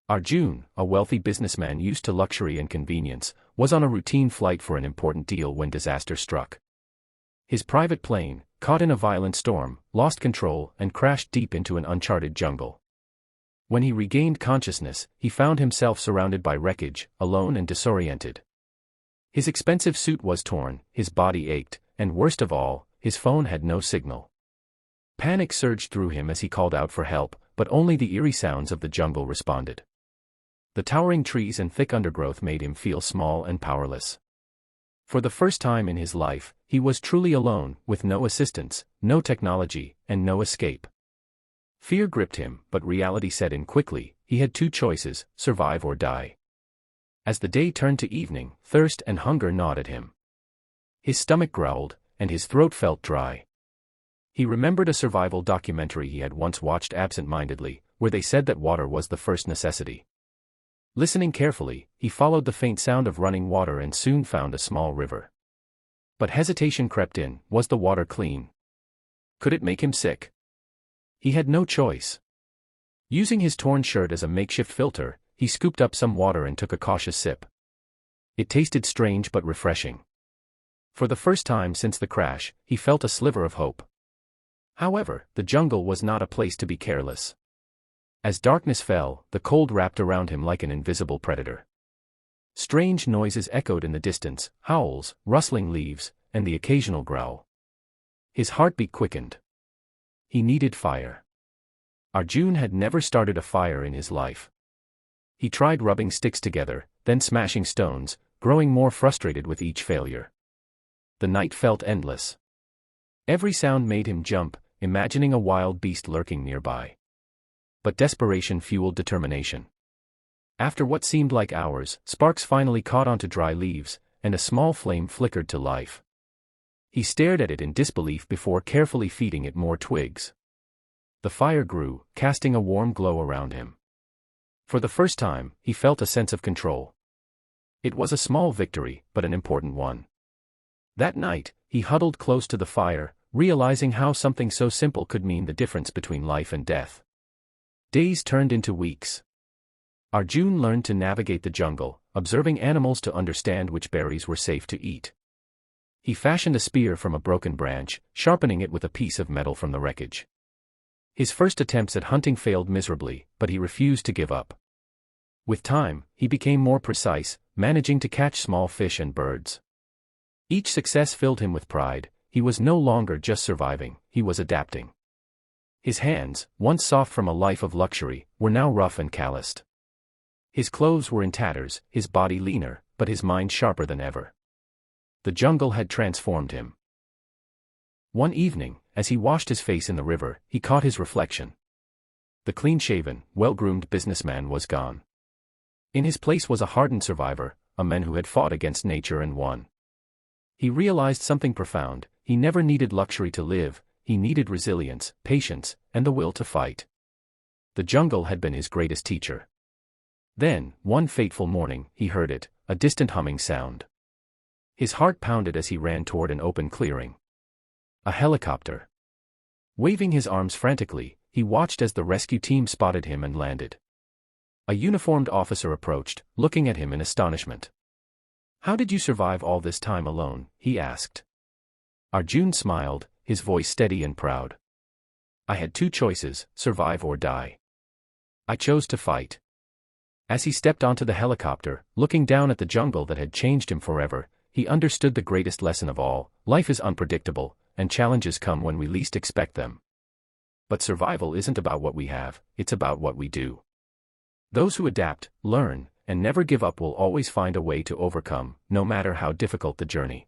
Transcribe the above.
Arjun, a wealthy businessman used to luxury and convenience, was on a routine flight for an important deal when disaster struck. His private plane, caught in a violent storm, lost control and crashed deep into an uncharted jungle. When he regained consciousness, he found himself surrounded by wreckage, alone and disoriented. His expensive suit was torn, his body ached, and worst of all, his phone had no signal. Panic surged through him as he called out for help, but only the eerie sounds of the jungle responded. The towering trees and thick undergrowth made him feel small and powerless. For the first time in his life, he was truly alone, with no assistance, no technology, and no escape. Fear gripped him, but reality set in quickly. He had two choices: survive or die. As the day turned to evening, thirst and hunger gnawed at him. His stomach growled, and his throat felt dry. He remembered a survival documentary he had once watched absent-mindedly, where they said that water was the first necessity. Listening carefully, he followed the faint sound of running water and soon found a small river. But hesitation crept in. Was the water clean? Could it make him sick? He had no choice. Using his torn shirt as a makeshift filter, he scooped up some water and took a cautious sip. It tasted strange but refreshing. For the first time since the crash, he felt a sliver of hope. However, the jungle was not a place to be careless. As darkness fell, the cold wrapped around him like an invisible predator. Strange noises echoed in the distance: howls, rustling leaves, and the occasional growl. His heartbeat quickened. He needed fire. Arjun had never started a fire in his life. He tried rubbing sticks together, then smashing stones, growing more frustrated with each failure. The night felt endless. Every sound made him jump, imagining a wild beast lurking nearby. But desperation fueled determination. After what seemed like hours, sparks finally caught onto dry leaves, and a small flame flickered to life. He stared at it in disbelief before carefully feeding it more twigs. The fire grew, casting a warm glow around him. For the first time, he felt a sense of control. It was a small victory, but an important one. That night, he huddled close to the fire, realizing how something so simple could mean the difference between life and death. Days turned into weeks. Arjun learned to navigate the jungle, observing animals to understand which berries were safe to eat. He fashioned a spear from a broken branch, sharpening it with a piece of metal from the wreckage. His first attempts at hunting failed miserably, but he refused to give up. With time, he became more precise, managing to catch small fish and birds. Each success filled him with pride. He was no longer just surviving, he was adapting. His hands, once soft from a life of luxury, were now rough and calloused. His clothes were in tatters, his body leaner, but his mind sharper than ever. The jungle had transformed him. One evening, as he washed his face in the river, he caught his reflection. The clean-shaven, well-groomed businessman was gone. In his place was a hardened survivor, a man who had fought against nature and won. He realized something profound: he never needed luxury to live. He needed resilience, patience, and the will to fight. The jungle had been his greatest teacher. Then, one fateful morning, he heard it, a distant humming sound. His heart pounded as he ran toward an open clearing. A helicopter. Waving his arms frantically, he watched as the rescue team spotted him and landed. A uniformed officer approached, looking at him in astonishment. "How did you survive all this time alone?" he asked. Arjun smiled, his voice steady and proud. "I had two choices: survive or die. I chose to fight." As he stepped onto the helicopter, looking down at the jungle that had changed him forever, he understood the greatest lesson of all: life is unpredictable, and challenges come when we least expect them. But survival isn't about what we have, it's about what we do. Those who adapt, learn, and never give up will always find a way to overcome, no matter how difficult the journey.